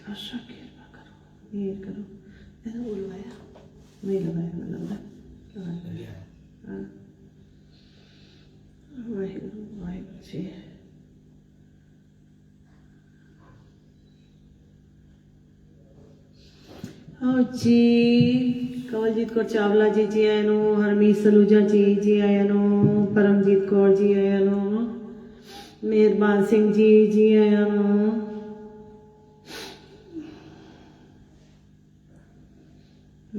पातशाह कृपा करो, मेहर करो। ऐसा बुलवाया नहीं, लगाया मैं लगाया। हाँ, वाहिगुरु वाहिगुरु जी। हाँ जी, कवलजीत कौर चावला जी आया नो, हरमीत सलूजा जी आया नो, परमजीत कौर जी आया नो, मेहरबान सिंह जी आया नो,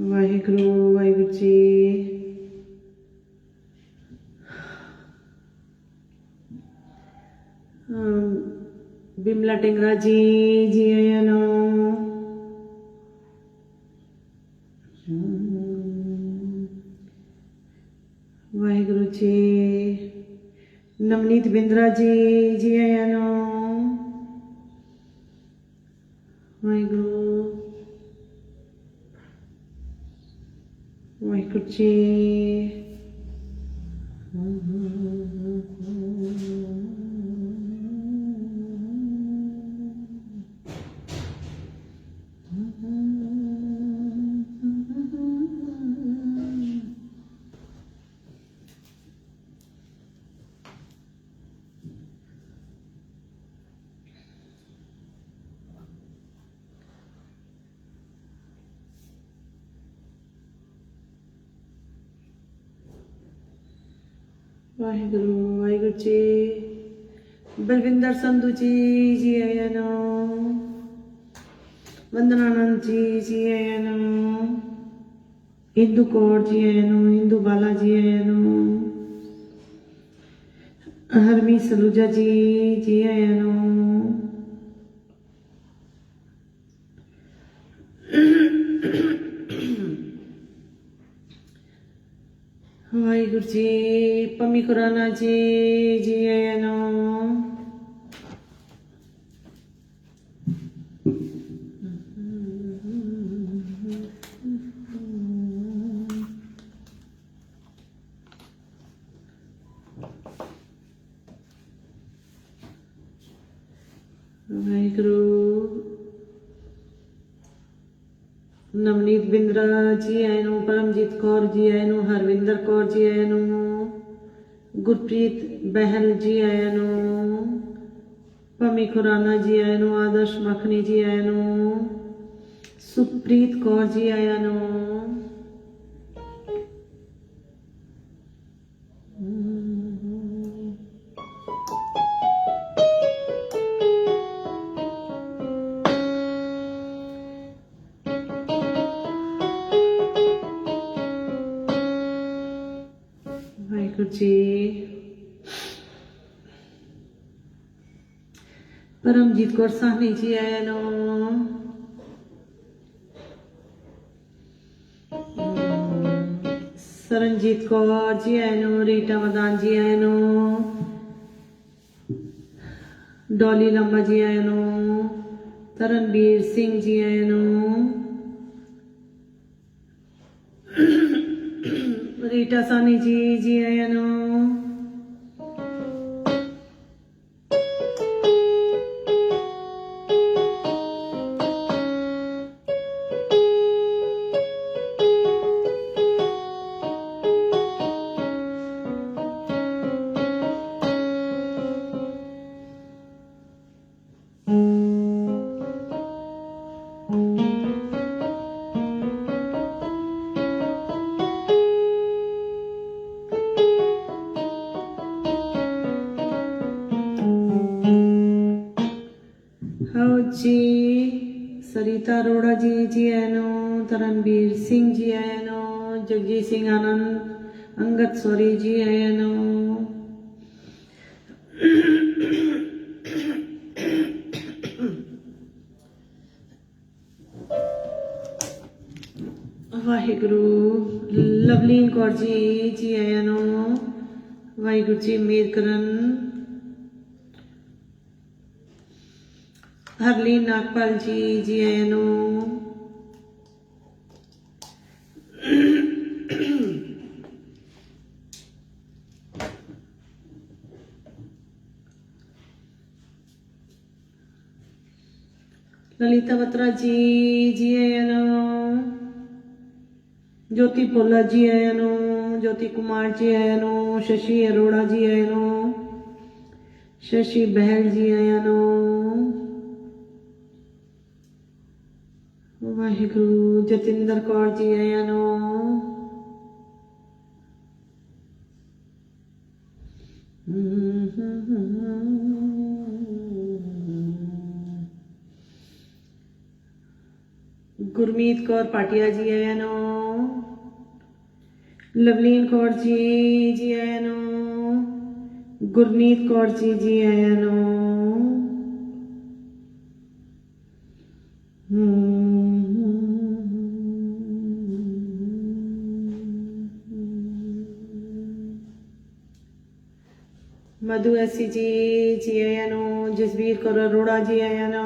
वाहिगुरु वाहिगुरु जी। बिमला टिंगरा जी आया नो, वाहिगुरु जी। नवनीत बिंद्रा जी आया नो, वाहिगुरु वाहिगुरु जी। वाहिगुरु वाहिगुरु जी। बलविंदर संधू जी आया नो, वंदनानंद जी आया नो, इंदु कौर जी आया नो, इंदु बाला जी आया नो, हरमीत सलूजा जी आया नो, वाहिगुरु जी। पम्मी खुराना जी आया नो, वाहिगुरु। नवनीत बिंद्रा जी आए नो, परमजीत कौर जी आए नो, हरविंदर कौर जी आए नो, गुरप्रीत बहल जी आए नो, पम्मी खुराना जी आए नो, आदर्श मखनी जी आए नो, सुप्रीत कौर जी आया नो, वाहिगुरु जी। परमजीत कौर साहनी जी आया नो, सरनजीत कौर जी आया नो, रीटा मदान जी आया नो, डॉली लंबा जी आया नो, तरनबीर सिंह जी आया नो, रीटा सानी जी आया नो, हाँ जी। सरिता अरोड़ा जी आया नो, तरनबीर सिंह जी आया नो, जगजीत सिंह आनंद अंगद सौरी जी आया नो, वाहिगुरु। लवलीन कौर जी आया नो, वाहिगुरु जी मेहर करन। हरलीन नागपाल जी आया नो, ललिता बत्रा जी आया नो। ज्योति पोला जी आया नो। ज्योति कुमार जी आया नो। शशि अरोड़ा जी आया नो। शशि बहल जी आया नो। वाहिगुरु। जतिंदर कौर जी आया नो। गुरमीत कौर पाटिया जी आया नो। लवलीन कौर जी आया नो। गुरनीत कौर जी आया नो। मधु ऐसी जी आया नो। जसबीर कौर अरोड़ा जी आया नो।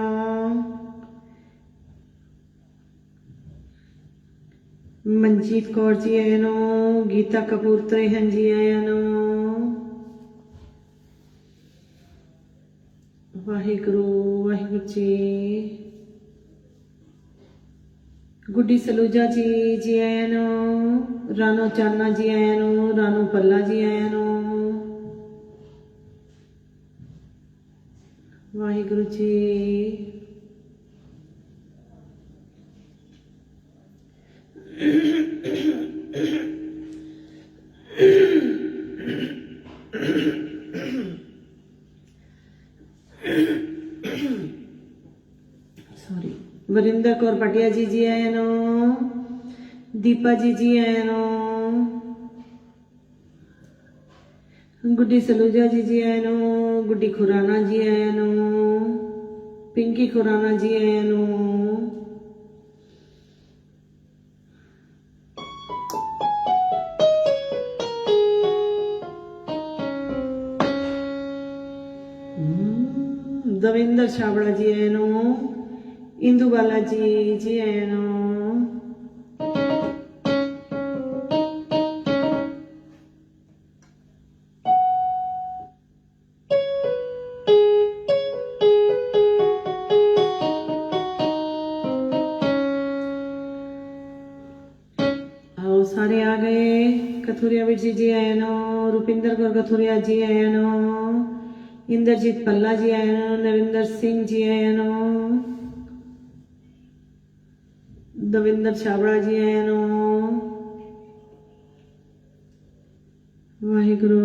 मनजीत कौर जी आया नो। गीता कपूर त्रेहन जी आया नो। वाहिगुरु वाहिगुरु जी। गुड्डी सलूजा जी आया नो। रानो चाना जी आया नो। रानो पल्ला जी आया नो। वाहिगुरु जी। सॉरी। वरिंदर कौर पटिया जी आया नो। दीपा जी आया नो। गुड्डी सलूजा जी आया नो। गुड्डी खुराना जी आया नो। पिंकी खुराना जी आया नो। दविंदर छाबड़ा जी आया नो। इंदु बाला जी आया नो। आओ सारे आ गए। कथुरिया वीर जी आया नो। रुपिंदर कौर कथुरिया जी आया नो। इंद्रजीत पल्ला जी आया नो। नरेंद्र सिंह जी आया नो। दविंदर छाबड़ा जी आया नो। वाहिगुरु।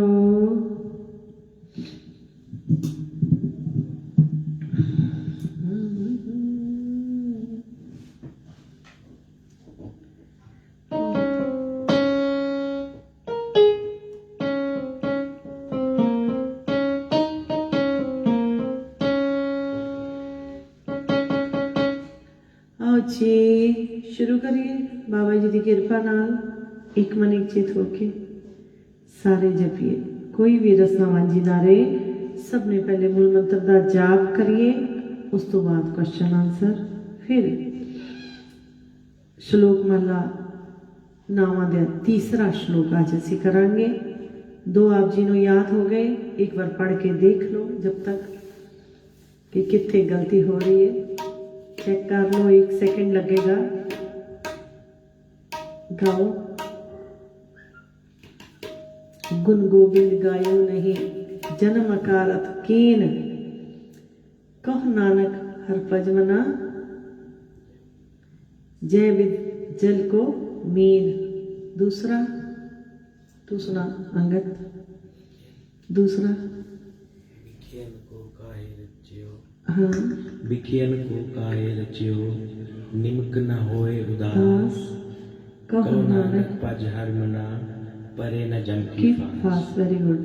आओ जी शुरू करिए बाबा जी की कृपा नाल एक मन एक चित होके सारे जपिए। कोई भी रस्ना वांझी ना रहे। सब ने पहले मूल मंत्र का जाप करिए। उस तो बाद क्वेश्चन आंसर। फिर श्लोक महला नावां दे तीसरा श्लोक आज असी करांगे। दो आप जी नूं याद हो गए। एक बार पढ़ के देख लो जब तक कि कित्थे गलती हो रही है। चेक कर लो। 1 सेकंड लगेगा। गाओ। गुण गोविंद गायो नहीं जन्म अकारत कीन। कह नानक हर पजमना जय विद जल को मीन। दूसरा तू सुना अंगत। दूसरा हाँ। बिखियन को काहे रचियो निमक न होए उदास। कहो नानक पज हर मना परे न जम की फास। Very good.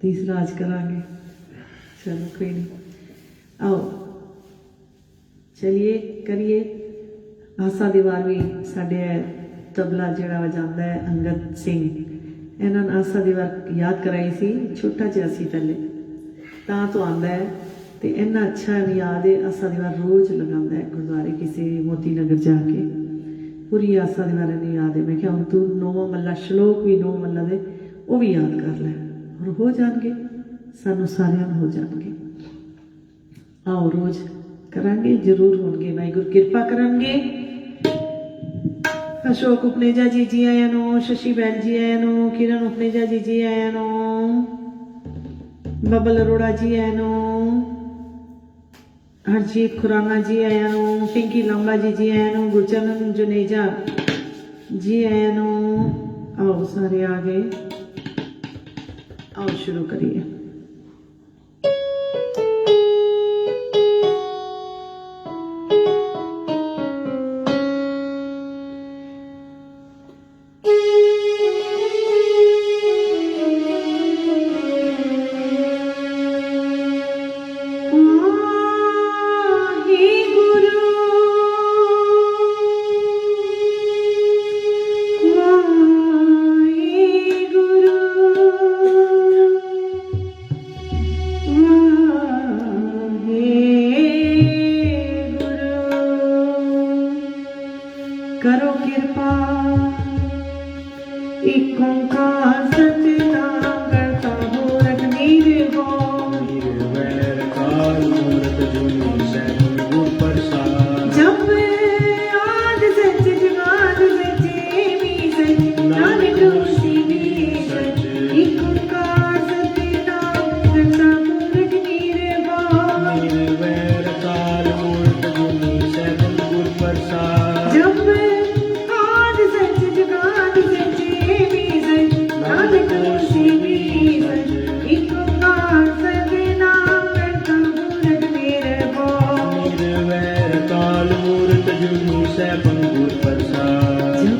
तीसरा आज करांगे। चलो कोई नहीं। आओ चलिए करिए। आसा दीवार भी साढ़े तबला जड़ा वजांदा है अंगद सिंह। इन्होंने आसा दीवार याद कराई सी। छोटा जिहा सी पहले तो आंदा है तो इन्ना अच्छा याद है। आसा दीवार रोज़ लगांदा है गुरुद्वारे किसी मोती नगर जाके। पूरी आसा दीवार इन्हें याद है। मैं क्या हूँ तू 9वां मल्ला श्लोक भी 9 मल्ला दे वो भी याद कर लै और हो जाएंगे। सानू सारियां हो जाएंगे। आओ रोज करांगे जरूर होंगे वाहिगुरू कृपा करनगे। अशोक उपनेजा जी आया नो, शशि बैन जी आया नो, किरण उपनेजा जी आया नो, बबल अरोड़ा जी आया नो, हरजीत खुराना जी आया नो, पिंकी लंबा जी आया नो, गुरचरण जुनेजा जी आया नो। आओ सारे आ गए, आओ शुरू करिए। करो कृपा एक ओंकार सतनाम करता मूरत निर्भय निर्वैर काल मूरत जुनी सैन गुर प्रसाद। जब आद सच जगाद सचे भी सच नानक होसी भी सच एक ओंकार सतनाम करता मूरत निर्भय निर्वैर काल मूरत जुनी सैन गुर प्रसाद। जब आद सच जगाद सचे भी सच नानक होसी भी सच एक ओंकार सतनाम करता मूरत निर्भय निर्वैर काल मूरत जुनी सैन गुर प्रसाद। जब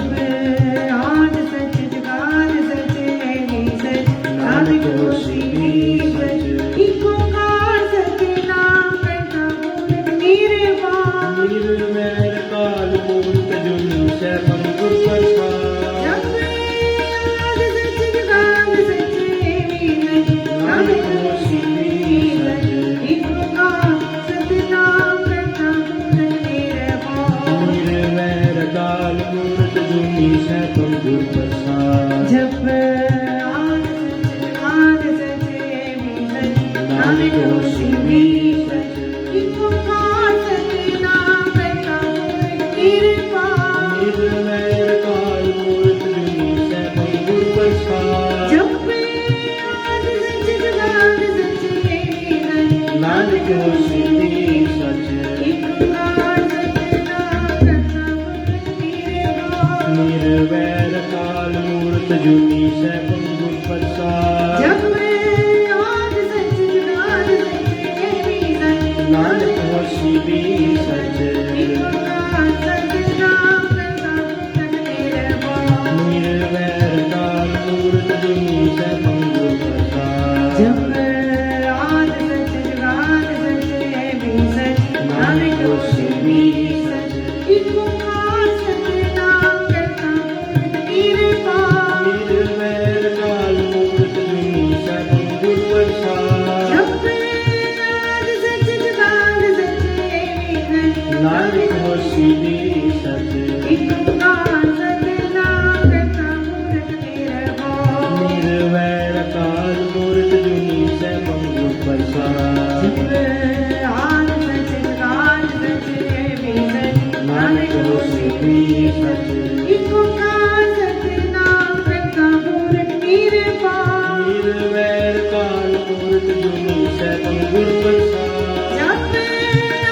आद सच जगाद सचे भी सच नानक होसी भी सच एक ओंकार सतनाम करता मूरत निर्भय निर्वैर काल मूरत जुनी सैन गुर प्रसाद। जब आद सच जगाद सचे भी सच नानक होसी भी सच एक ओंकार सतनाम करता मूरत निर्भय निर्वैर काल मूरत जुनी सैन गुर प्रसाद। जब आद सचे भी सच नानक होसी भी सच एक ओंकार सतनाम करता मूरत निर्भय निर्वैर काल मूरत जुनी सैन गुर प्रसाद। जब आद सच जगाद सचे भी सच नानक होसी भी सच एक ओंकार सतनाम करता मूरत निर्भय निर्वैर काल मूरत जुनी सैन गुर प्रसाद। जब आद सच जगाद सचे भी सच नानक होसी भी सच एक ओंकार सतनाम करता मूरत निर्भय निर्वैर काल मूरत जुनी सैन गुर प्रसाद। जब आद सच जगाद सचे भी सच नानक होसी भी सच एक ओंकार सतनाम करता मूरत निर्भय निर्वैर काल मूरत जुनी सैन गुर प्रसाद। जब आद सच जगाद सचे भी सच नानक होसी भी सच एक ओंकार सतनाम करता मूरत निर्भय निर्वैर काल मूरत जुनी सैन गुर प्रसाद। जब आद सच जगाद सचे भी सच नानक होसी भी सच एक ओंकार सतनाम करता मूरत निर्भय निर्वैर काल मूरत जुनी सैन गुर प्रसाद। जब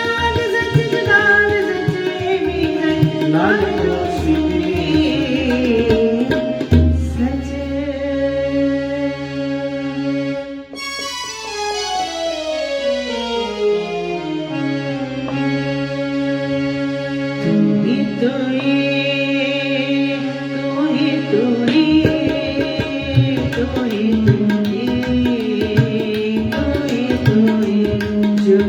आद सच जगाद सचे भी सच नानक होसी भी सच तू ही जो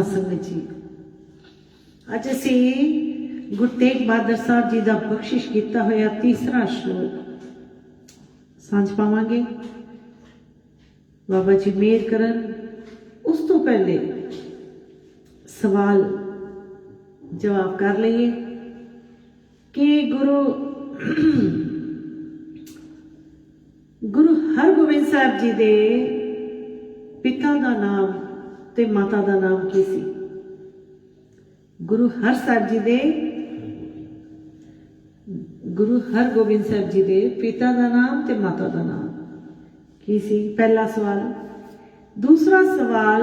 ਸੰਗਤ ਜੀ ਅੱਜ ਅਸੀਂ ਗੁਰੂ ਤੇਗ ਬਹਾਦਰ ਸਾਹਿਬ ਜੀ ਦਾ ਬਖਸ਼ਿਸ਼ ਕੀਤਾ ਹੋਇਆ ਤੀਸਰਾ ਸ਼ਲੋਕ ਸਾਂਝ ਪਾਵਾਂਗੇ। ਬਾਬਾ ਜੀ ਮਿਹਰ ਕਰਨ। ਉਸ ਤੋਂ ਪਹਿਲੇ सवाल जवाब कर लीए कि गुरु हरगोबिंद साहब जी दे पिता का नाम ते माता का नाम की सी? गुरु हर साहब जी दे गुरु हरगोबिंद साहब जी दे पिता का नाम ते माता का नाम की सी? पहला सवाल। दूसरा सवाल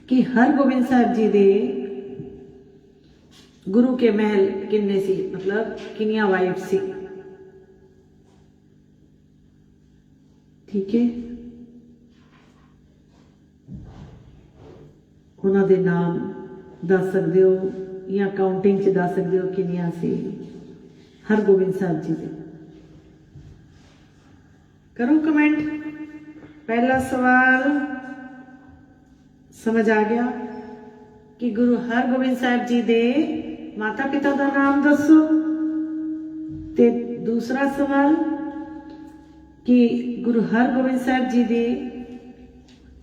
कि हरगोबिंद साहब जी दे गुरु के महल किन्ने सी, मतलब किनिया वाइफ सी? ठीक है। ਉਹਨਾਂ ਦੇ ਨਾਮ ਦੱਸ ਸਕਦੇ ਹੋ ਜਾਂ ਕਾਊਂਟਿੰਗ 'ਚ ਦੱਸ ਸਕਦੇ ਹੋ ਕਿੰਨੀਆਂ ਸੀ ਹਰਗੋਬਿੰਦ ਸਾਹਿਬ ਜੀ ਦੇ? करो कमेंट। पहला सवाल समझ आ गया कि गुरु हरगोबिंद साहब जी दे माता पिता का नाम दसो। ते दूसरा सवाल कि गुरु हरगोबिंद साहब जी दे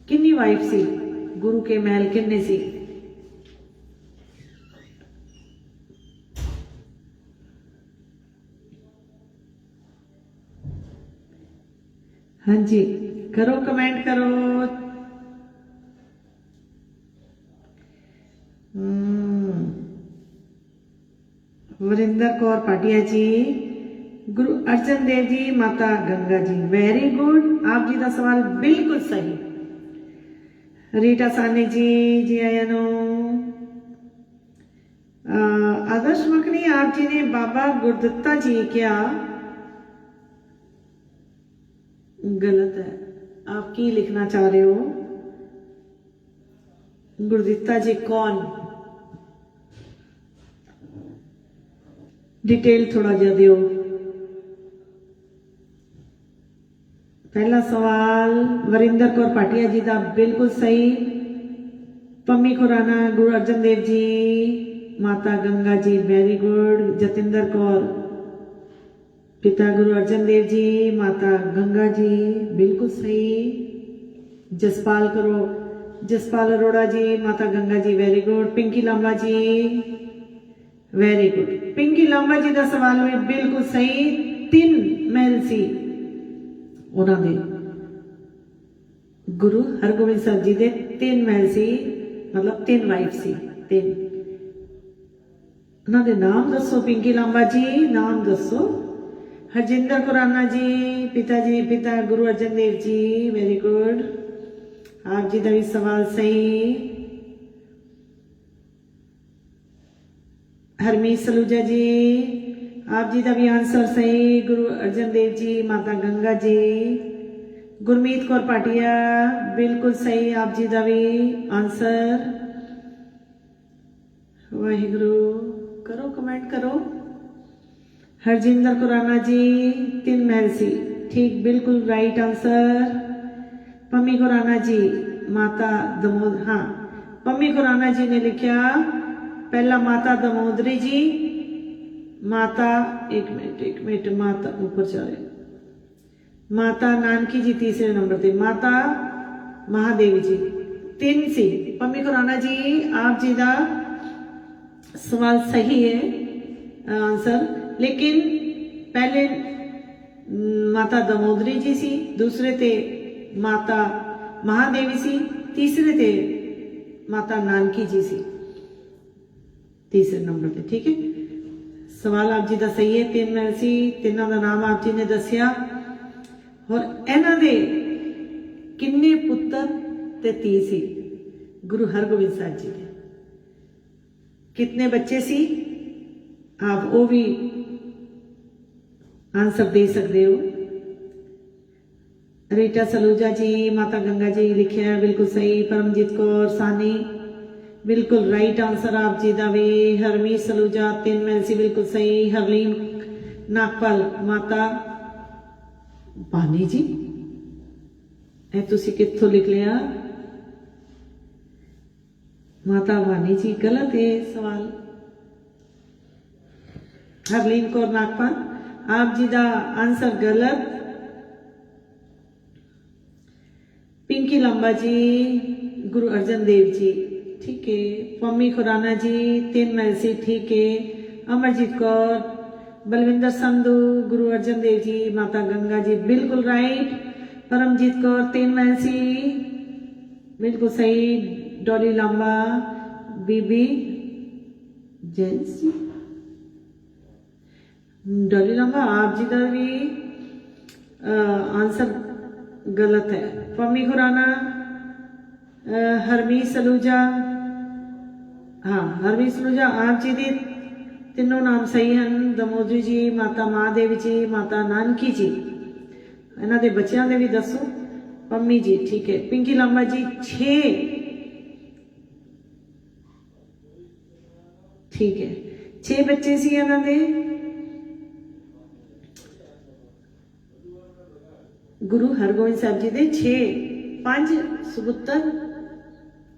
किन्नी वाइफ सी, गुरु के महल किन्ने सी? हाँ जी करो कमेंट करो। वरिंदर कौर पाटिया जी, गुरु अर्जन देव जी, माता गंगा जी, वेरी गुड। आप जी का सवाल बिल्कुल सही। रीटा सानी जी, जी आया नो। आदर्श मकनी, आप जी ने बाबा गुरदत्ता जी क्या? गलत है। आप की लिखना चाह रहे हो? गुरदित्ता जी कौन? डिटेल थोड़ा जा दियो। पहला सवाल वरिंदर कौर पाटिया जी का बिल्कुल सही। पम्मी खुराना, गुरु अर्जन देव जी, माता गंगा जी, वेरी गुड। जतिंदर कौर, पिता गुरु अर्जन देव जी, माता गंगा जी, बिल्कुल सही। जसपाल करो, जसपाल अरोड़ा जी, माता गंगा जी, वेरी गुड। पिंकी लांबा जी, वेरी गुड। पिंकी लांबा जी का सवाल भी बिल्कुल सही। 3 महल सी उन्हां दे, गुरु हरगोबिंद साहब जी दे 3 महल सी, मतलब 3 वाइफ सी। 3 उन्हां दे नाम दसो। पिंकी लांबा जी नाम दसो। हरजिंदर खुराना जी, पिता गुरु अर्जन देव जी, वेरी गुड। आप जी का भी सवाल सही। हरमीत सलूजा जी, आप जी का भी आंसर सही। गुरु अर्जन देव जी, माता गंगा जी। गुरमीत कौर पाटिया, बिल्कुल सही। आप जी का भी आंसर। वाहिगुरु करो कमेंट करो। हरजिंदर खुराना जी, 3 महल सी, ठीक, बिल्कुल राइट आंसर। पम्मी खुराना जी, माता दमोद, हाँ, पम्मी खुराना जी ने लिखा पहला माता दमोदरी जी, माता एक मिनट माता ऊपर चले, माता नानकी जी तीसरे नंबर पे, माता महादेवी जी। 3 सी। पम्मी खुराना जी, आप जी का सवाल सही है आंसर, लेकिन पहले माता दमोदरी जी सी, दूसरे ते माता महादेवी सी, तीसरे ते माता नानकी जी सी तीसरे नंबर पे। ठीक है, सवाल आप जी का सही है। 3 महल सी, तिन्हों का नाम आप जी ने दसिया। और इन्हां दे किन्ने पुत्र ते धी सी गुरु हरगोबिंद साहब जी दे? कितने बच्चे सी? आप वो भी आंसर दे सकते हो। रीटा सलूजा जी, माता गंगा जी लिखा है, बिल्कुल सही। परमजीत कौर सानी, बिल्कुल राइट आंसर आप जी का भी। हरमीत सलूजा, 3 महल सी, बिल्कुल सही। हरलीन नागपाल, माता बानी जी, ए तुसी कित्थों लिख लिया? माता बानी जी, गलत है सवाल। हरलीन कौर नागपाल, आप जी का आंसर गलत। पिंकी लांबा जी, गुरु अर्जन देव जी, ठीक है। पम्मी खुराना जी, 3 महल सी, ठीक है। अमरजीत कौर, बलविंदर संधू, गुरु अर्जन देव जी, माता गंगा जी, बिल्कुल राइट। परमजीत कौर, 3 महल सी, बिल्कुल सही। डॉली लांबा, बीबी जेंट्स जी, डॉली लांबा, आप जी का भी आंसर गलत है। पम्मी खुराना, हरमीत सलूजा, हाँ हरमीत सलूजा, आप जी के तीनों नाम सही हैं। दमोदरी जी, माता महादेवी जी, माता नानकी जी। इन्हों के बच्चों के भी दसो। पम्मी जी, ठीक है। पिंकी लांबा जी, 6 ठीक है 6 ਬੱਚੇ ਸੀ ਇਹਨਾਂ ਦੇ ਗੁਰੂ ਹਰਗੋਬਿੰਦ ਸਾਹਿਬ ਜੀ ਦੇ 6 5 ਸੁਪੁੱਤਰ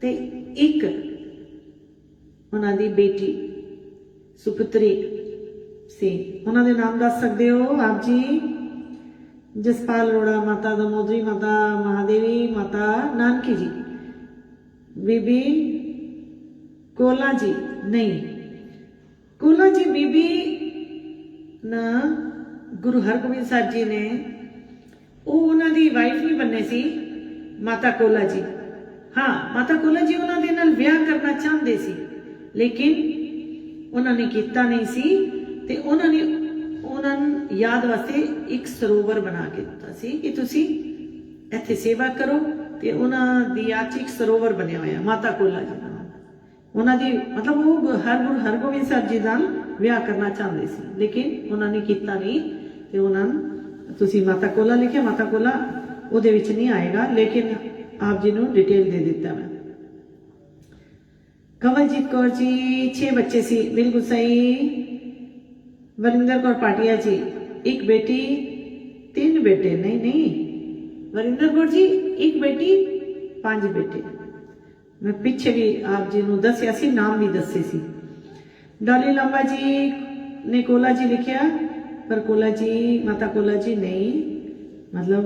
ਤੇ ਇੱਕ ਉਹਨਾਂ ਦੀ ਬੇਟੀ ਸੁਪੁੱਤਰੀ ਸੀ ਉਹਨਾਂ ਦੇ ਨਾਮ ਦੱਸ ਸਕਦੇ ਹੋ ਆਪ ਜੀ ਜਸਪਾਲ ਅਰੋੜਾ ਮਾਤਾ ਦਮੋਦਰੀ ਮਾਤਾ ਮਹਾਦੇਵੀ ਮਾਤਾ ਨਾਨਕੀ ਜੀ बीबी कोला जी नहीं कोला जी बीबी ना गुरु हरगोबिंद साहब जी ने उन्हां दी वाइफ नहीं बनने सी माता कोला जी हाँ माता कोला जी उन्हां दे नाल विआह करना चाहते सी लेकिन उन्होंने किया नहीं सी ते उन्होंने उन्होंने याद वास्ते एक सरोवर बना के दिता सी कि तुसी इत्थे सेवा करो ਤੇ ਉਹਨਾਂ ਦੀ ਯਾਦ 'ਚ ਇੱਕ ਸਰੋਵਰ ਬਣਿਆ ਹੋਇਆ ਮਾਤਾ ਕੋਲਾ ਜੀ ਦਾ ਉਹਨਾਂ ਦੀ ਮਤਲਬ ਉਹ ਗੁਰੂ ਹਰਗੋਬਿੰਦ ਸਾਹਿਬ ਜੀ ਨਾਲ ਵਿਆਹ ਕਰਨਾ ਚਾਹੁੰਦੇ ਸੀ ਲੇਕਿਨ ਉਹਨਾਂ ਨੇ ਕੀਤਾ ਨਹੀਂ ਤੇ ਉਹਨਾਂ ਤੁਸੀਂ ਮਾਤਾ ਕੋਲਾ ਲਿਖਿਆ ਮਾਤਾ ਕੋਲਾ ਉਹਦੇ ਵਿੱਚ ਨਹੀਂ ਆਏਗਾ ਲੇਕਿਨ ਆਪ ਜੀ ਨੂੰ ਡਿਟੇਲ ਦੇ ਦਿੱਤਾ ਮੈਂ ਕਵਲਜੀਤ ਕੌਰ ਜੀ 6 ਬੱਚੇ ਸੀ ਬਿਲਕੁਲ ਸਹੀ ਵਰਿੰਦਰ ਕੌਰ ਪਾਟਿਆ ਜੀ ਇੱਕ ਬੇਟੀ 3 ਬੇਟੇ नहीं वरिंदर कौर जी एक बेटी 5 बेटे मैं पिछे भी आप जी ਨੂੰ ਦੱਸਿਆ ਸੀ नाम भी दसे सी डॉली लांबा जी ने कोला जी लिखिया पर कोला जी माता कोला जी नहीं मतलब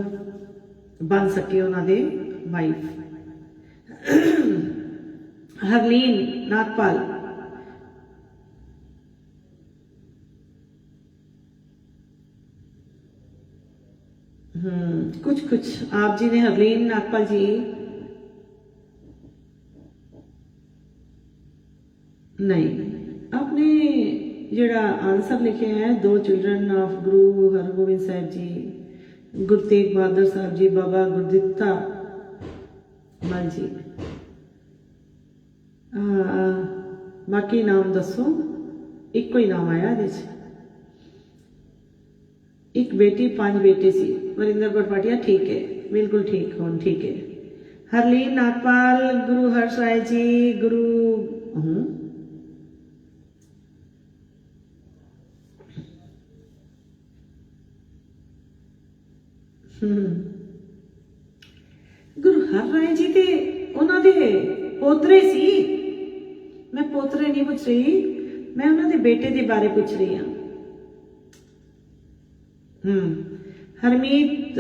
बन सके उन्होंने वाइफ हरलीन नागपाल कुछ कुछ आप जी ने हरलीन नागपाल जी नहीं आपने जड़ा आंसर लिखे हैं 2 चिल्ड्रन ऑफ गुरु हरगोबिंद साहब जी गुरु तेग बहादुर साहब जी बाबा गुरदित्ता मल जी बाकी नाम दसो एक ही नाम आया एक बेटी 5 बेटे सी वरिंदर कौर पाटिया ठीक है बिल्कुल ठीक हो ठीक है हरलीन नागपाल गुरु हर्ष राय जी गुरु गुरु हर राय जी ते उन्होंने पोतरे सी मैं पोतरे नहीं पूछ रही मैं उन्होंने बेटे के बारे पूछ रही हाँ हरमीत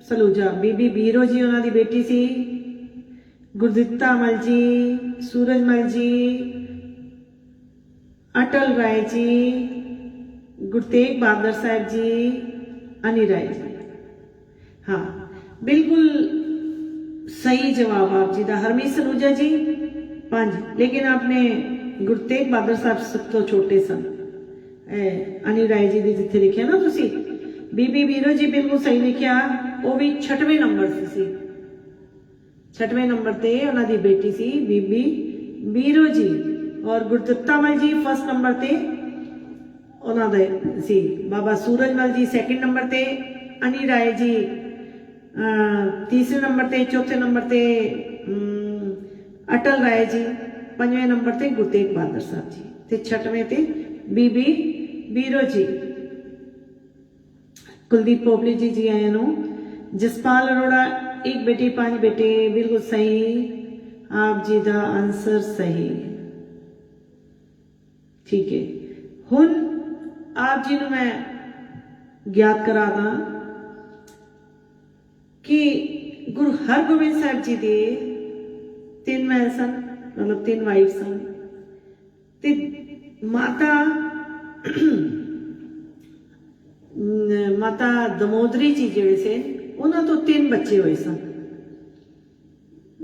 सलूजा बीबी बीरो जी उन्होंने बेटी सी गुरदित्ता मल जी सूरज मल जी अटल राय जी गुरु तेग बहादुर साहब जी अनी राय जी हाँ बिल्कुल सही जवाब आप जी का हरमीत सलूजा जी 5 लेकिन आपने गुरु तेग बहादुर साहब सब तो छोटे सन अनी राय जी ने जिथे लिखिया ना तुसी बीबी बीरो जी बिल्कुल सही लिखिया वो भी 6वें नंबर से 6वें नंबर ते उन्हां दी बेटी सी बीबी बीरो जी और गुरदित्ता मल जी 1st नंबर ते उन्हां दे सी बाबा सूरज मल जी 2nd नंबर ते अनी राय जी 3रे नंबर ते 4थे नंबर ते अटल राय जी 5वें नंबर ते गुरु तेग बहादुर साहब जी ते 6वें ते बीबी बीरो जी कुलदीप पोपली जी जी आए नो जसपाल अरोड़ा एक बेटी 5 बेटे बिल्कुल सही आप जी का आंसर सही ठीक है हुन आप जी मैं ज्ञात करा दा कि गुरु हरगोबिंद साहब जी के 3 महल सन मतलब 3 वाइफ सन ते माता माता दमोदरी जी जिहड़े से उन्हां तो 3 बच्चे हुए सन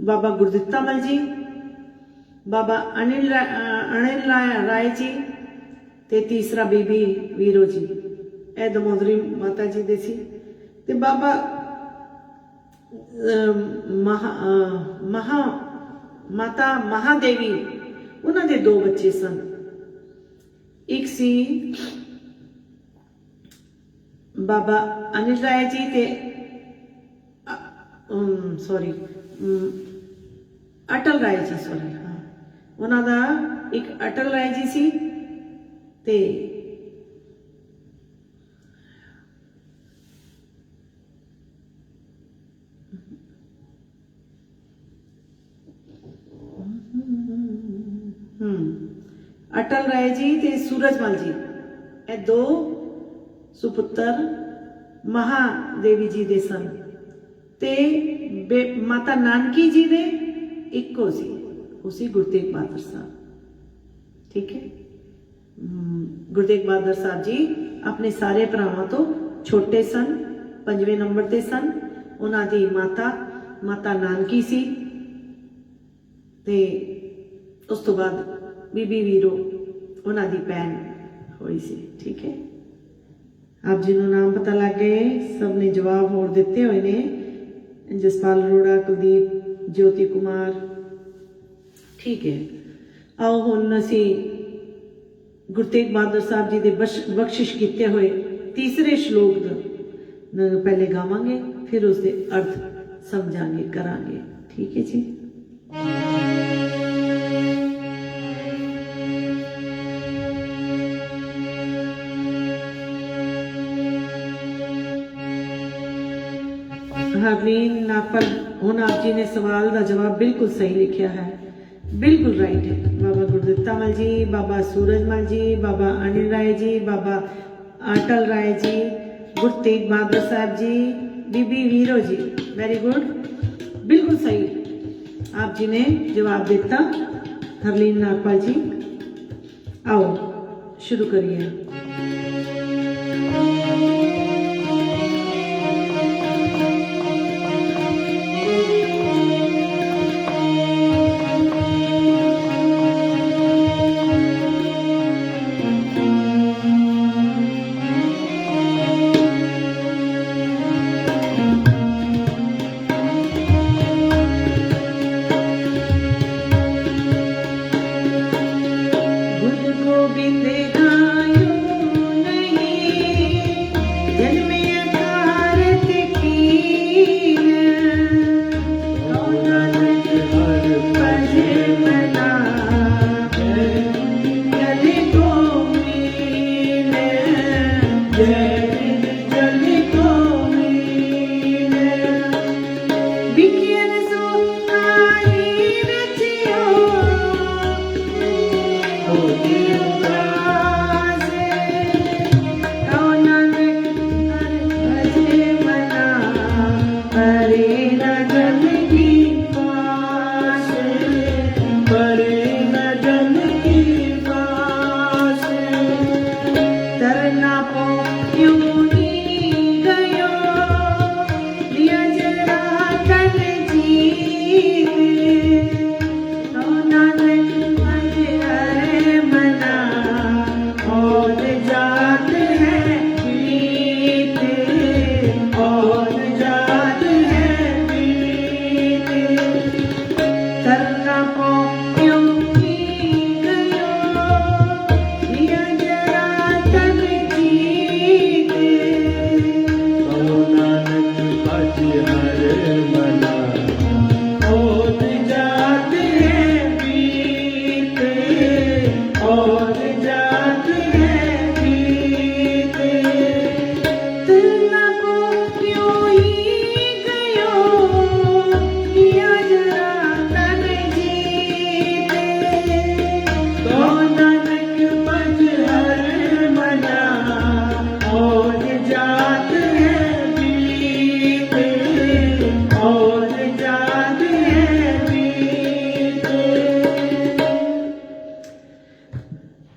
बाबा गुरदित्ता मल जी बाबा अनिल राय जी ते तीसरा बीबी वीरो जी ए दमोदरी माता जी दे सी ते बाबा माता महादेवी उन्हां दे 2 बच्चे सन एक सी बाबा अनिल राय जी ते सॉरी अटल राय जी सॉरी हाँ ਉਹਨਾਂ ਦਾ ਇੱਕ ਅਟਲ ਰਾਏ ਜੀ ਸੀ ਤੇ ਅਟਲ ਰਾਏ ਜੀ ਤੇ ਸੂਰਜਮਲ ਜੀ, ਇਹ ਦੋ ਸੁਪੁੱਤਰ ਮਹਾਦੇਵੀ ਜੀ ਦੇ ਸਨ ਤੇ ਮਾਤਾ ਨਾਨਕੀ ਜੀ ਦੇ ਇੱਕੋ ਸੀ, ਉਸੇ ਗੁਰੂ ਤੇਗ ਬਹਾਦਰ ਸਾਹਿਬ। ਠੀਕ ਹੈ, ਗੁਰੂ ਤੇਗ ਬਹਾਦਰ ਸਾਹਿਬ ਜੀ ਆਪਣੇ ਸਾਰੇ ਭਰਾਵਾਂ ਤੋਂ ਛੋਟੇ ਸਨ, 5ਵੇਂ ਨੰਬਰ ਤੇ ਸਨ। ਉਹਨਾਂ ਦੀ ਮਾਤਾ ਨਾਨਕੀ ਸੀ ਤੇ ਉਸ ਤੋਂ ਬਾਅਦ ਬੀਬੀ ਵੀਰੋ ਉਹਨਾਂ ਦੀ ਭੈਣ ਹੋਈ ਸੀ। ਠੀਕ ਹੈ, ਆਪ ਜੀ ਨੂੰ ਨਾਮ ਪਤਾ ਲੱਗ ਗਏ, ਸਭ ਨੇ ਜਵਾਬ ਹੋਰ ਦਿੱਤੇ ਹੋਏ ਨੇ, ਜਸਪਾਲ ਅਰੋੜਾ, ਕੁਲਦੀਪ, ਜੋਤੀ ਕੁਮਾਰ। ਠੀਕ ਹੈ, ਆਓ ਹੁਣ ਅਸੀਂ ਗੁਰੂ ਤੇਗ ਬਹਾਦਰ ਸਾਹਿਬ ਜੀ ਦੇ ਬਖਸ਼ਿਸ਼ ਕੀਤੇ ਹੋਏ ਤੀਸਰੇ ਸ਼ਲੋਕ ਦਾ ਪਹਿਲੇ ਗਾਵਾਂਗੇ, ਫਿਰ ਉਸਦੇ ਅਰਥ ਸਮਝਾਂਗੇ, ਕਰਾਂਗੇ। ਠੀਕ ਹੈ ਜੀ। हरलीन नागपाल, ਹੁਣ ਆਪ ਜੀ ਨੇ ਸਵਾਲ ਦਾ ਜਵਾਬ ਬਿਲਕੁਲ ਸਹੀ ਲਿਖਿਆ ਹੈ, ਬਿਲਕੁਲ ਰਾਈਟ ਹੈ। ਬਾਬਾ ਗੁਰਦਿੱਤਾ ਮਲ ਜੀ, ਬਾਬਾ ਸੂਰਜਮਲ ਜੀ, ਬਾਬਾ ਅनिल राय जी, बाबा अटल राय जी, गुरु तेग बहादुर साहब जी, बीबी वीरो जी, वेरी गुड, बिल्कुल सही आप जी ने जवाब दिता। हरलीन नागपाल जी, आओ शुरू करिए।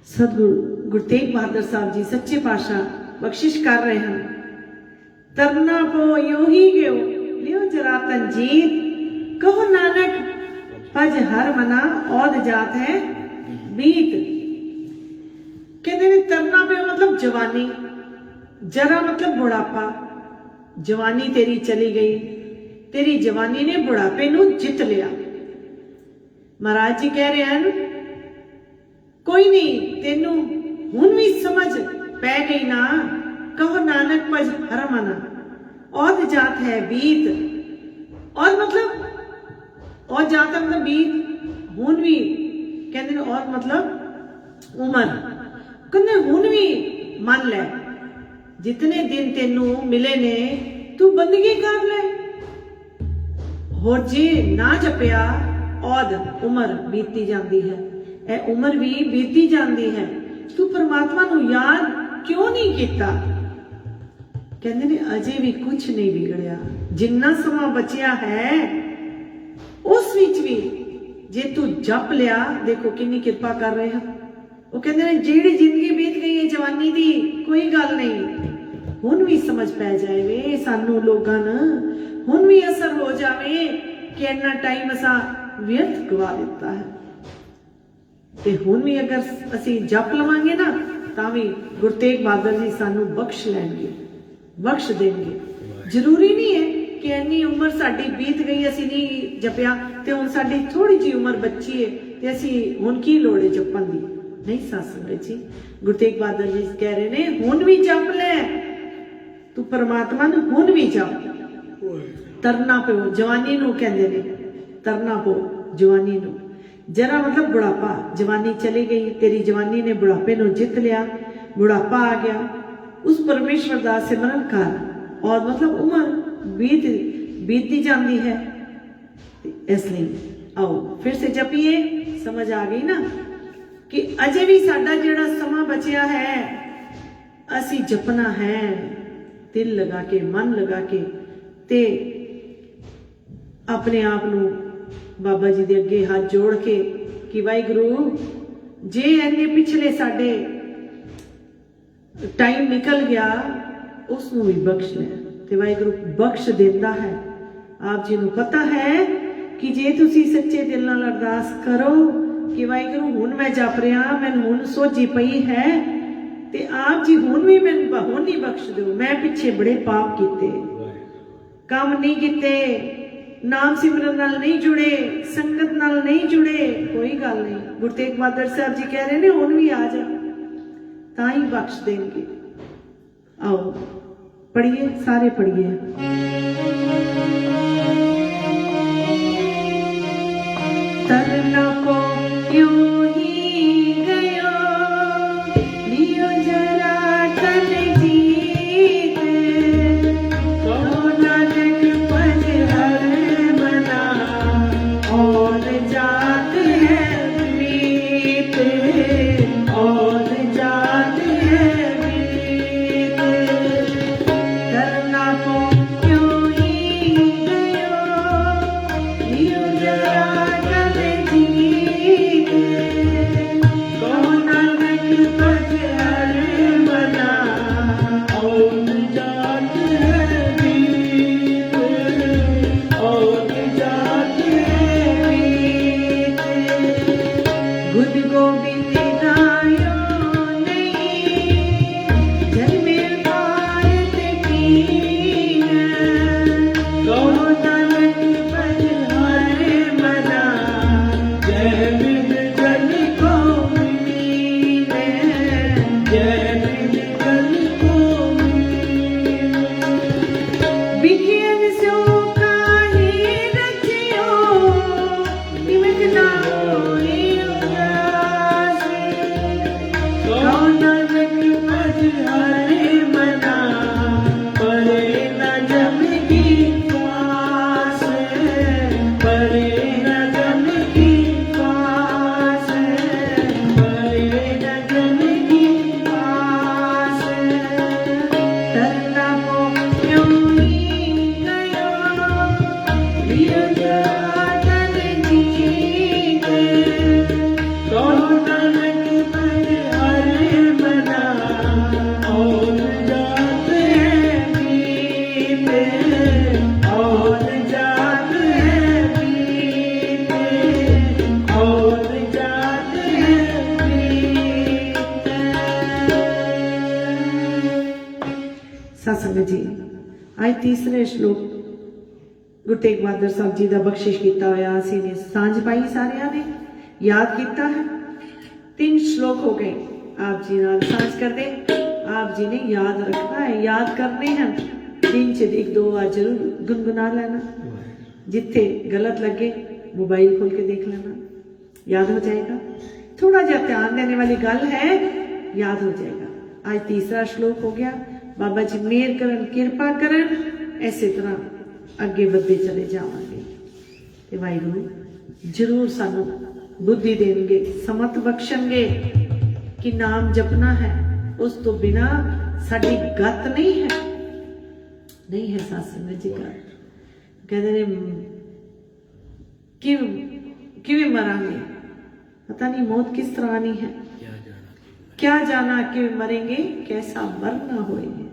सतगुरु गुरु तेग बहादुर साहब जी सच्चे पातशाह बख्शिश कर रहे हैं। तरना पो यूं ही गयो लियो जरा तंजीत, कहो नानक पज हर मना औद जात है बीत। कहते ने तरना पे मतलब जवानी, जरा मतलब बुढ़ापा। जवानी तेरी चली गई, तेरी जवानी ने बुढ़ापे नू जित लिया। महाराज जी कह रहे हैं कोई नहीं, तेनू हुण भी समझ पै गई ना। कहो नानक पज हर मना औद जात है बीत। और मतलब और जात मतलब बीत हुण भी कहते ने और मतलब उम्र कहते हुण भी मन ले जितने दिन तेनू मिले ने तू बंदगी कर ले होर जे ना जपिया औद उम्र बीती जाती है ए उम्र भी बीती जाती है तू परमात्मा नू याद क्यों नहीं किया कहते ने अजे भी कुछ नहीं बिगड़िया जिन्ना समा बचिया है उस विच भी जे तू जप लिया देखो कितनी कृपा कर रहे हैं वो कहते हैं जेड़ी जिंदगी बीत गई है जवानी दी कोई गल नहीं हुण भी समझ पै जाए सानू लोगां नूं हुण भी असर हो जावे कि इन्ना टाइम असा व्यर्थ गवा दिता है ते हुण भी अगर असी जप लवांगे ना तां भी गुरु तेग बहादुर जी सानू बख्श लैणगे बख्श देंगे जरूरी नहीं है कि इन्नी उम्र साडी बीत गई असी नहीं जपिया ते हुण साडी थोड़ी जी उम्र बची है ते असी हुण की लोड़ है जपण दी नहीं सत्संग जी गुरु तेग बहादुर जी कह रहे ने हुण भी जप ले तू परमात्मा नूं हुण भी जप तरना पिओ जवानी नूं कहंदे ने तरना पो जवानी नूं जरा मतलब बुढ़ापा जवानी चली गई तेरी जवानी ने बुढ़ापे नूं जित लिया बुढ़ापा आ गया उस परमेश्वर दा सिमरन कर और मतलब उम्र बीती जाती है इसलिए आओ फिर से जपिए समझ आ गई ना कि अजे भी साडा जेड़ा समा बचिया है असी जपना है दिल लगा के मन लगा के ते अपने आप नू बाबा जी दे अगे हाथ जोड़ के कि वाहिगुरु जे इन्ने पिछले साडे टाइम निकल गया उसनू भी बख्श ले ते वाहिगुरु बख्श देता है आप जी नू पता है कि जे तुसी सच्चे दिल नाल अरदास करो कि वाहिगुरु हुण मैं जप रहा मैनू हुण सोझी पई है ते आप जी हुण भी मैनू हुण ही बख्श दो मैं पिछे बड़े पाप कीते काम नहीं कीते नाम सिमरन नाल नहीं जुड़े संगत नाल नहीं जुड़े कोई गल नहीं गुरु तेग बहादुर साहब जी कह रहे ने हुण भी आ जा तां ही बख्श देंगे आओ पढ़िए सारे पढ़िए तरना को यूं ही गयो लियो जरा तन जीत सोना जग पज हर मना और जात है मीत और जात है मीत तरना को यूं ही गयो लियो जरा सत्संग जी आज तीसरे श्लोक गुरु तेग बहादुर साहब जी का बख्शिश किया होया असी ने सांझ पाई सारिया ने याद किया है 3 श्लोक हो गए आप जी नाल सांझ कर दे आप जी ने याद रखना है याद करने हैं दिन च 1-2 बार जरूर गुनगुना लेना जिथे गलत लगे मोबाइल खोल के देख लेना याद हो जाएगा। थोड़ा जा ध्यान देने वाली गल है, याद हो जाएगा। आज तीसरा श्लोक हो गया। बाबा जी मेहर करन, किरपा करन, इसे तरह अगे बढ़ते चले जावांगे ते वाहिगुरू जरूर सानू बुद्धि देंगे, समत बख्शणगे कि नाम जपना है, उस तो बिना साडी गत नहीं है, नहीं है। सत्संग जी का कहते ने किवें मरांगे, पता नहीं मौत किस तरह आनी है, क्या जाना कि मरेंगे, कैसा मरना होएगा।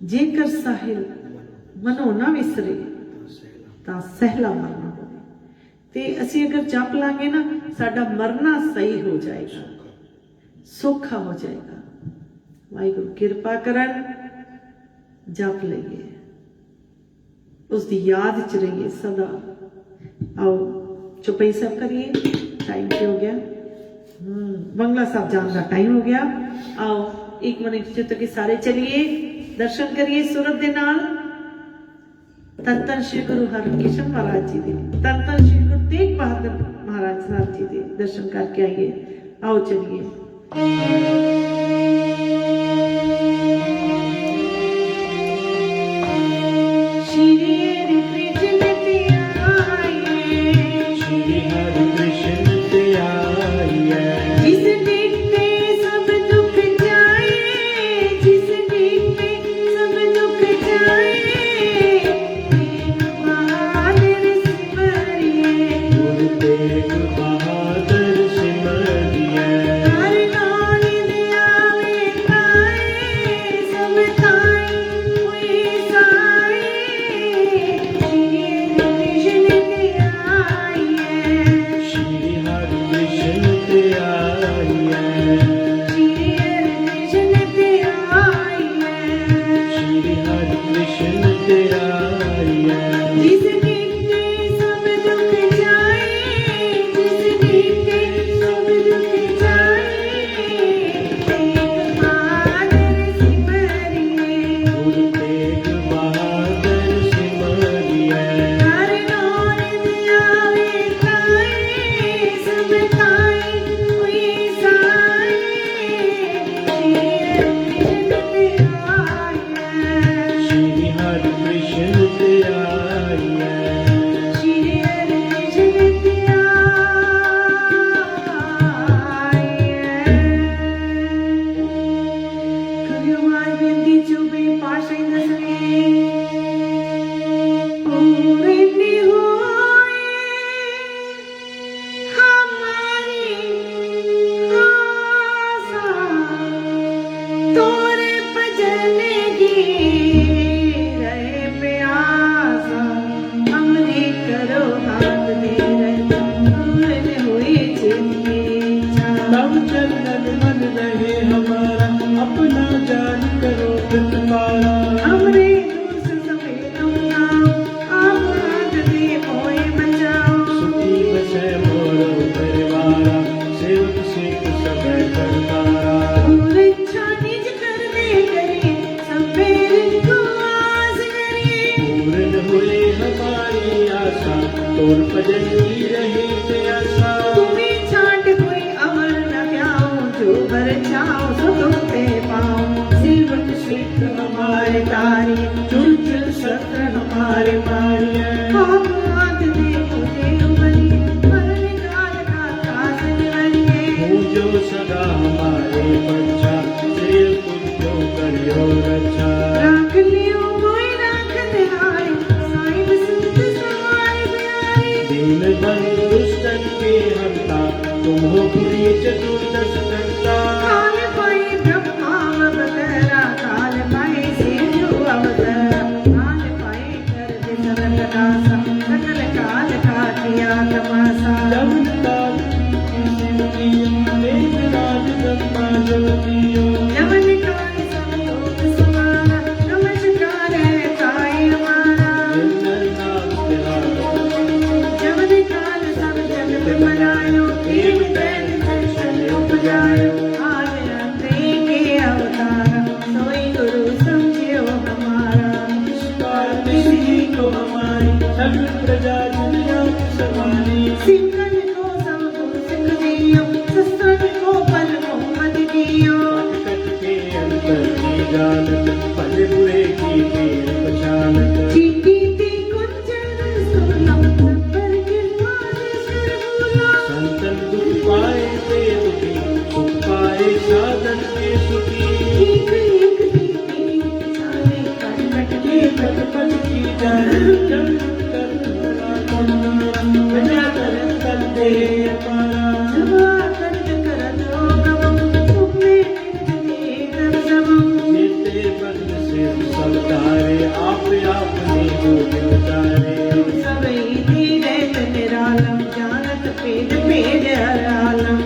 जेकर साहिल मनो ना विसरे तां सहला मरना होवे। ते असी अगर जप लांगे ना, साडा मरना सही हो जाएगा, सौखा हो जाएगा। वाहिगुरू किरपा करन, जप लईए, उसकी याद च रहिए सदा। आओ चौपाई साहब करिए, टाइम पे हो गया, बंगला साहब जाने का टाइम हो गया। आओ 1 मिनट चित्त के सारे चलिए, दर्शन करिए सूरत दे नाल। धन धन श्री गुरु हरकृष्ण महाराज जी दे, धन धन श्री गुरु तेग बहादुर महाराज साहब जी दे दर्शन करके आइए। आओ चलिए। प्रजा दुनिया सवारी जानत भले बुरे की फेर पछानत चीटी थी कुंजन सोलम पर गिरवान सरबूला संतन दुख पाए ते दुखी सुख पाए साधन के सुखी एक एक दीदी चाले करवट के पद पद की जान जम कर बजा कर दे पारा जवा कर कर दो गम तुमने दे कर जम जीते बदन से सब तारे आपने गोद उतारे सबई तेरे तेरालम जानत पेड़ पेड़ हरालम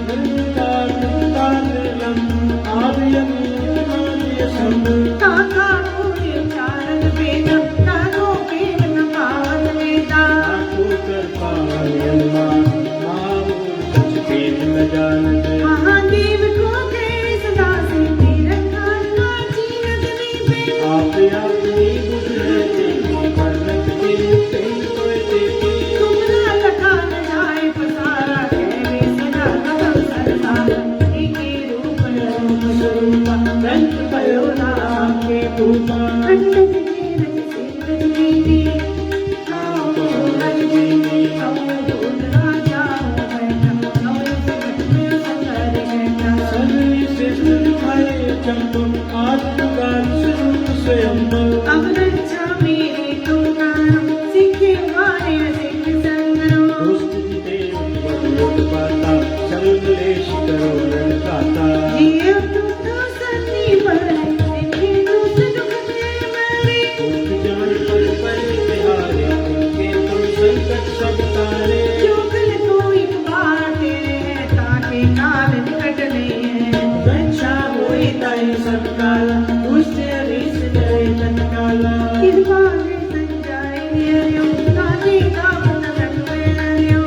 ताका कोई चारण वेद तानो पेड़ न पावन वेदा महादेव को गए सदा से रखा काची नगरी पे तुमरा लखा न जाए पसारा कहवे सदा कदम सरसार एके रूप रूप स्वरूप रंग भयो नाम के भूपा खंडन जीवन से रजनीनी आओ रजनीनी आओ बोल राजा बैठा आओ संकट में संकर बैठा अब रक्षा मेरी तुम नाम सिखे वारे सिख संगरो ये तू तो सन्नी पर सिखे दूस दुख में मरे जोगल कोई बाटे है ताके काल निकट नहीं है रक्षा होई ताई सब काला दुष्ट रिस जाए तत्काला कृपा ने संजाए नियो ताके काम न रखवे नियो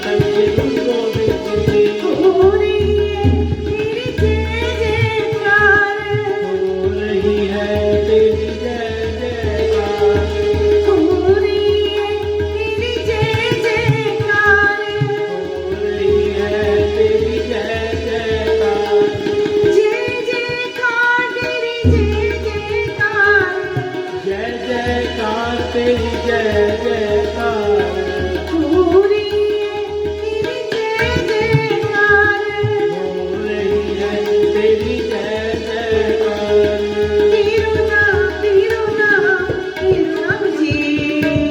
सच्चे गुरु गोबिंद जी की हो रही है तेरी जय जयकार, हो रही है तेरी जय जयकार, हो रही है तेरी जय जयकार, हो रही है तेरी जय जयकार, जय जयकार तेरी जय जयकार, जय जयकार तेरी जय जयकार, हो रही है तेरी जय जयकार, हो रही है तेरी जय जयकार। तेरू नाम जी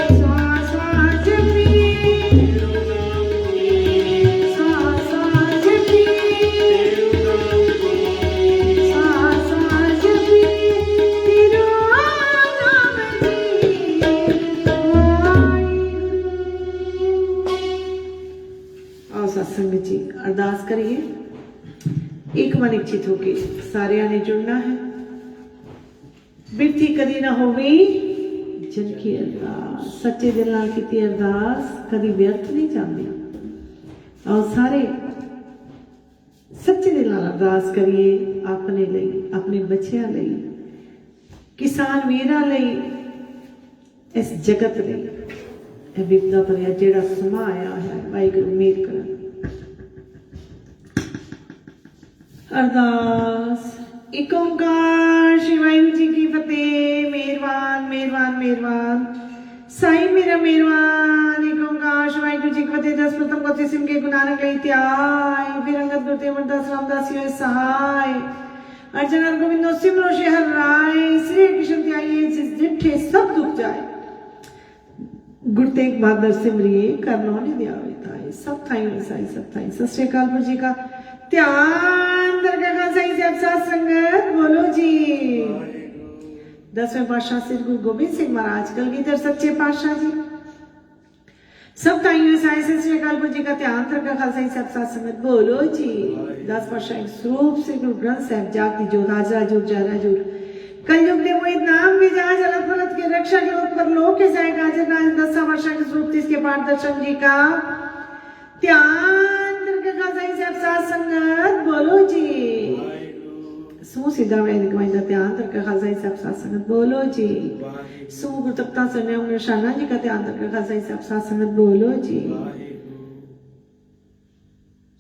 श्वास श्वास जपिए, तेरू नाम जी, श्वास श्वास जपिए, तेरू नाम जी, श्वास श्वास जपिए, तेरू नाम जी। आओ सत्संग जी अरदास करिए। एक मन इच्छित होके सारिਆਂ ने जुड़ना है। बिरथी कदी ना होवी जन की अरदास, सच्चे दिल नाल कीती अरदास कदी व्यर्थ नहीं जाती। आओ सारे सच्चे दिल नाल अरदास करिए अपने ਲਈ, अपने बच्चों ਲਈ, किसान वीरां ਲਈ, इस जगत ਲਈ। ਇਹ ਵਿਪਦਾ ਭਰਿਆ ਜਿਹੜਾ ਸਮਾ ਆਇਆ ਹੈ, ਵਾਹਿਗੁਰੂ ਮੇਰ ਕਰਨ। अरदास। एक ओंकार श्री वाहिगुरु जी की फतेह। मेहरबान मेहरबान मेहरबान साईं मेरा मेहरबान। एक ओंकार श्री वाहिगुरु जी की फतेह। दस प्रथम गोते सिम के गुरु नानक लई त्याय, फिर अंगद गुरु तेमर दास रामदास होए सहाय। अर्जन हर गोविंदो सिमरो शे हर राय, श्री कृष्ण त्याइए जिस डिठे सब दुख जाए। गुरु तेग बहादुर सिमरिए करनो नि दियावे ताई, सब थाई वसाई सब थाई। सत श्री अकाल पुरख जी का ध्यान दरगाह साईं साहब साथ संगत बोलो जी। 10वें पातशाह श्री गुरु गोबिंद सिंह महाराज कलगीधर सच्चे पातशाह जी, सब ताइयों साईं सत श्री अकाल पुरख जी का ध्यान दरगाह साईं साहब साथ संगत बोलो जी। 10 पातशाह एक स्वरूप श्री गुरु ग्रंथ साहिब जागती जो हाजरा जो जारा जो कलयुग दे मोहित नाम भी जहाज अलग फलत के रक्षा के लोक पर लोक के साईं हाजर नाज 10 पातशाह के स्वरूप इसके पाठ दर्शन जी का ध्यान दरगाह साईं साहब साथ संगत बोलो जी। सू सीधा वैदिक माई का ध्यान दरगाह साईं साहब साथ संगत बोलो जी। सू गुरु तख्ता सुने निशाना जी का ध्यान दरगाह साईं साहब साथ संगत बोलो जी।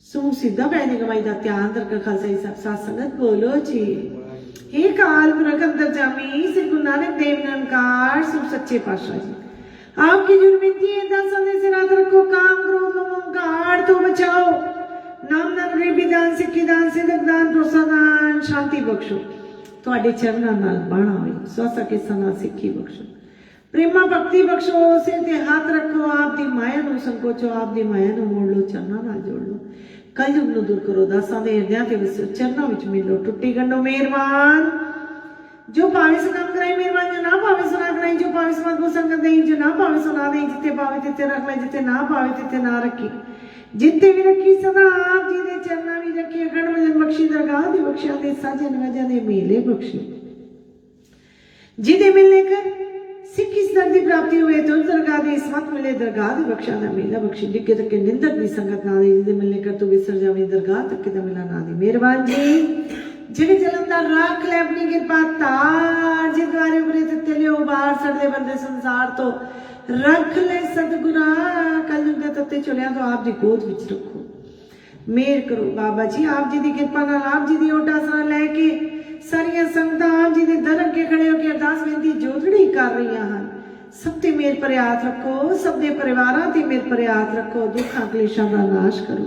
सू सीधा वैदिक माई का ध्यान दरगाह साईं साहब साथ संगत बोलो जी। हे काल पुरख अंतरजामी श्री गुरु नानक देव निरंकार सुख सच्चे पातशाह जी, आपकी जुर्मिती है दस से रात रखो, काम क्रोध लोगों का आड़ तो बचाओ। नाम नाम गरीबी दान सिक्खी दान सिदक दान भरोसा दान शांति बख्शो। ਤੁਹਾਡੇ ਚਰਨਾਂ ਨਾਲ ਬਾਣਾ ਹੋਏ ਸਵਾਸਾ ਕੇ ਸਨਾ ਸਿੱਖੀ ਬਖਸ਼ੋ, ਪ੍ਰੇਮਾ ਭਗਤੀ ਬਖਸ਼ੋ। ਸਿਰ ਤੇ ਹੱਥ ਰੱਖੋ, ਆਪ ਦੀ ਮਾਇਆ ਨੂੰ ਸੰਕੋਚੋ, ਆਪ ਦੀ ਮਾਇਆ ਨੂੰ ਮੋੜ ਲੋ, ਚਰਨਾਂ ਨਾਲ ਜੋੜ ਲੋ। ਕਲਯੁਗ ਨੂੰ ਦੂਰ ਕਰੋ, ਦਾਸਾਂ ਦੇ ਹਿਰਦਿਆਂ ਤੇ ਵਸੋ, ਚਰਨਾਂ ਵਿੱਚ ਮਿਲੋ, ਟੁੱਟੀ ਗੰਢੋ मेहरबान। जो पावे सुनाम कराई मेहरबान, जो ना पावे सुना कराई, जो पावे समझ को संगत नहीं, जो ना पावे सुना नहीं। जिथे पावे तिथे रख ले, जिथे ना पावे तिथे ना रखी। जिथे भी रखी सदा आप जी दे चरना भी रखी। अखंड भजन बख्शी दरगाह दी बख्शियां दे साजन वजन दे मेले बख्शी। जिदे मिलने कर सिक्खी सर दी प्राप्ति हुए तो दरगाह दी इसमत मिले, दरगाह दी बख्शियां दा मेला बख्शी। डिगे तक निंदक दी संगत ना दी, जिदे मिलने कर तो विसर जावे दरगाह तक दा मिला ना दी। मेहरबान जी जिहड़े जलंधर रख ले अपनी कृपा तार, जे द्वारे उभरे ते लियो बाहर सड़दे बंदे संसार तो रख ले सतगुरा। कलयुग दे तत्ते चुलिया तो आप दी गोद विच रखो, मेहर करो बाबा जी। आप जी दी कृपा नाल आप जी दी ओट आसरा लैके सारियां संगतां आप जी दे दर अगे खड़े होकर अरदास बेनती जोदड़ी कर रहीआं हन। सब ते मेहर भरे हाथ रखो, सब दे परिवारां ते मेहर भरे हाथ रखो। दुखां कलेशां दा नाश करो,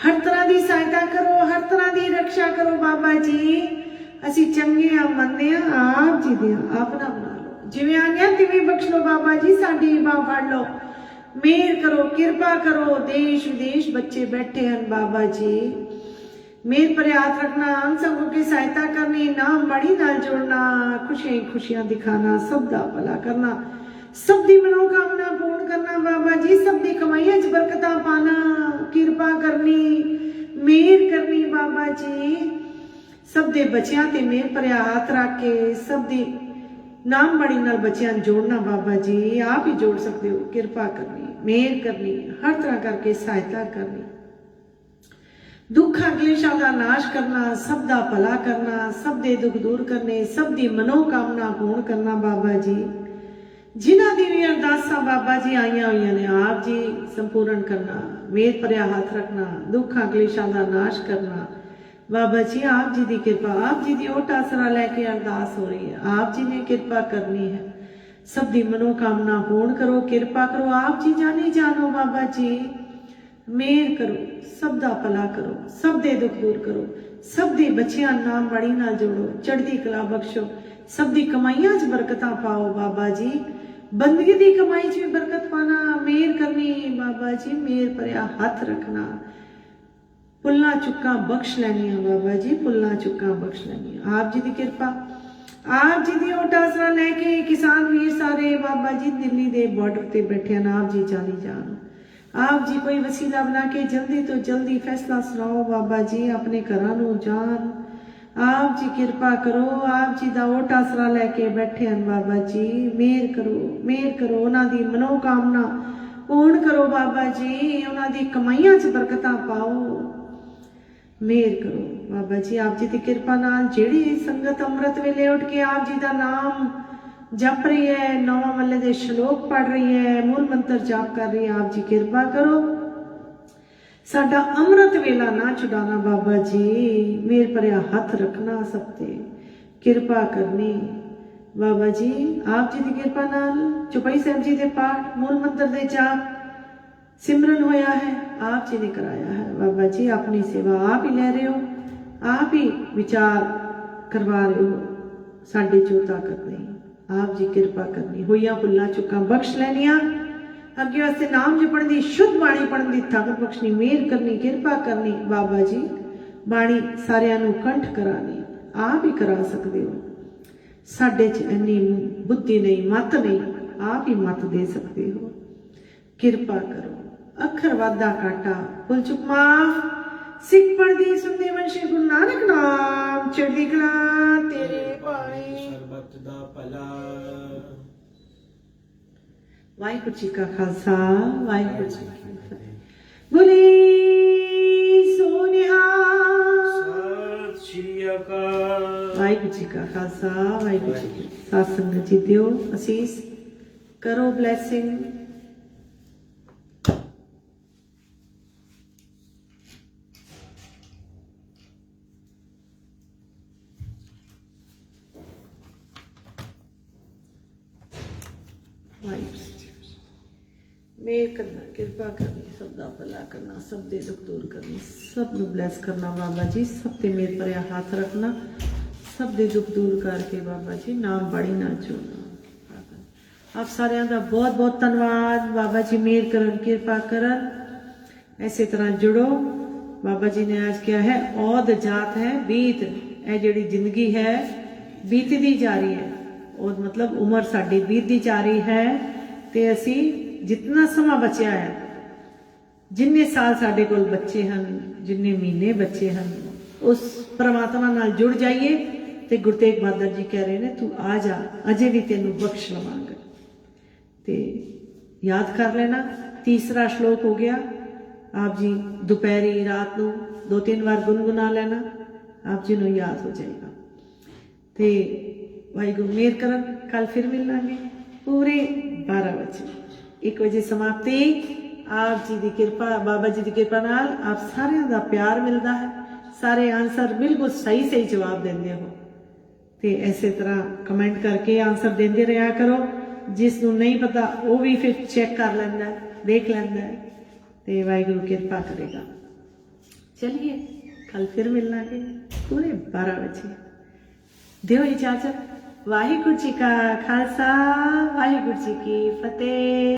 हर तरह की सहायता करो, हर तरह की रक्षा करो बाबा जी। असी चंगे आ मंदे आ आप जी दे, अपना बना लो, जिवें आने तिवें बख्श लो बाबा जी। साडी बाह फड़ लो, मेहर करो, कृपा करो। देश विदेश बच्चे बैठे हैं बाबा जी, मेहर भरे हाथ रखना, हम सबको की सहायता करनी, नाम बड़ी नाल जोड़ना, खुशियां खुशियां दिखाना, सब दा भला करना, सब दी मनोकामना पूर्ण करना बाबा जी। सब दी कमाइयां च बरकतां पाना, कृपा करनी, मेहर करनी बाबा जी। सब दे बच्चियां ते मेहर भरे हाथ रख के सब दी नाम बड़ी नाल बच्चों जोड़ना बाबा जी आप ही जोड़ सकते हो। कृपा करनी, मेहर करनी, हर तरह करके सहायता करनी, दुखा क्लेशां दा नाश करना, सब दा भला करना, सब दे दुख दूर करने, सब दी मनोकामना पूर्ण करना बाबा जी। जिन्हां दी भी अरदासां बाबा जी आईयां होईयां ने आप जी संपूर्ण करना, मेहर भरिया हाथ रखना, दुखा क्लेशां दा नाश करना बाबा जी। आप जी की कृपा, आप जी की ओट आसरा लैके अरदास हो रही है, आप जी ने कृपा करनी है, सब दी मनोकामना पूर्ण करो, कृपा करो आप जी, जानी जानो बाबा जी, मेहर करो, सब दा भला करो, सब दे दुख दूर करो, सब दे बच्चियां नाम बड़ी नाल जोड़ो, चढ़ती कला बख्शो, सब दी कमाइयां च बरकतां पाओ बाबा जी, बंदगी दी कमाई च भी बरकत पाना, मेहर करनी बाबा जी, मेहर भरिया हथ रखना, पुल्ला चुक्का बख्श लैनिया बाबा जी, पुल्ला चुक्का बख्श लैनिया। आप जी की कृपा, आप जी की ओट आसरा लैके किसान वीर सारे बाबा जी दिल्ली दे बॉर्डर ते बैठे हैं, आप जी जानी जान, आप जी कोई वसीला बना के जल्दी तो जल्दी फैसला सुनाओ बाबा जी, अपने घरां नूं जान, आप जी कृपा करो, आप जी दा ओट आसरा लैके बैठे हैं बाबा जी, मेहर करो, मेहर करो, उन्हां दी मनोकामना पूर्ण करो बाबा जी, उन्हां दी कमाइयां च बरकतां पाओ, मेहर करो बाबा जी। आप जी की कृपा नाल जेड़ी संगत अमृत वेले उठ के आप जी का नाम जप रही है, नौवां मल्ले दे श्लोक पढ़ रही है, मूल मंत्र जाप कर रही है, आप जी कृपा करो, साडा अमृत वेला ना छुड़ाना बाबा जी, मेहर भरिया हथ रखना, सब ते कृपा करनी बाबा जी। आप जी की कृपा नाल चौपाई साहब जी के पाठ, मूल मंत्र दे जाप, सिमरन होया है, आप जी ने कराया है बाबा जी, अपनी सेवा आप ही ले रहे हो, आप ही विचार करवा रहे हो, साडे चो ताकत नहीं, आप जी कृपा करनी, होइया भुल्लां चुक्कां बख्श लैनिया, अगे वास्ते नाम जपण दी, शुद्ध बाणी पढ़न दी ताकत बख्शनी, मेहर करनी, कृपा करनी बाबा जी, बाणी सारियां नूं कंठ करानी, आप ही करा सकते हो, साडे च इन्नी बुद्धि नहीं, मत नहीं, आप ही मत दे सकते हो, कृपा करो, अखर वादा काटा भुल चुक माफ, सिख पढ़दी सुनदे वंशे गुरु नानक नाम, चढ़दी कला तेरे भाणे, ਸਰਬਤ ਦਾ ਭਲਾ। वाहिगुरु जी का खालसा, वाहिगुरु जी की फतेह। बोले सो निहाल। ਸਤਿ ਸ਼੍ਰੀ ਅਕਾਲ। वाहिगुरु जी का खालसा, वाहिगुरु जी की फतेह। साथ संगत जी दियो असीस, करो ब्लैसिंग। मेहर करना, कृपा करनी, सब दा भला करना, सब दे दुख दूर करनी, सब नूं ब्लैस करना बाबा जी, सब ते मेहर भरिया हाथ रखना, सब दे दुख दूर करके बाबा जी नाम बाड़ी ना जोड़ना। आप सारिਆਂ ਦਾ बहुत बहुत धन्यवाद बाबा जी, मेहर करन, कृपा करन, ऐसे तरह जुड़ो। बाबा जी ने आज क्या है, औद जात है बीत, ए जिहड़ी जिंदगी है बीतदी जा रही है, औद मतलब उम्र साडी बीतदी जा रही है, ते असी जितना समा बचिया है, जिन्ने साल साडे कोल बच्चे हैं, जिन्ने महीने बच्चे हैं, उस परमात्मा नाल जुड़ जाइए। ते गुरु तेग बहादुर जी कह रहे ने, तू आ जा, अजे भी तेनू बख्श लवांगा। ते याद कर लेना, तीसरा श्लोक हो गया, आप जी दोपहरी रात नू 2-3 बार गुनगुना लेना, आप जी नू याद हो जाएगा। ते वाहिगुरू मेहर करन, कल फिर मिलांगे पूरे 12 बजे, 1 बजे समाप्ति। आप जी की कृपा, बाबा जी की कृपा नाल आप सारिਆਂ ਦਾ प्यार मिलता है, सारे आंसर बिल्कुल सही सही जवाब देंगे हो, तो इसे तरह कमेंट करके आंसर देंदे रहा करो। जिसनू नहीं पता वो भी फिर चेक कर लेंदा है, देख लेंदा है, तो वाहिगुरू कृपा करेगा। चलिए कल फिर मिलांगे पूरे 12 बजे। दियो इजाजत। वाहिगुरू जी का खालसा, वाहिगुरू जी की फतेह।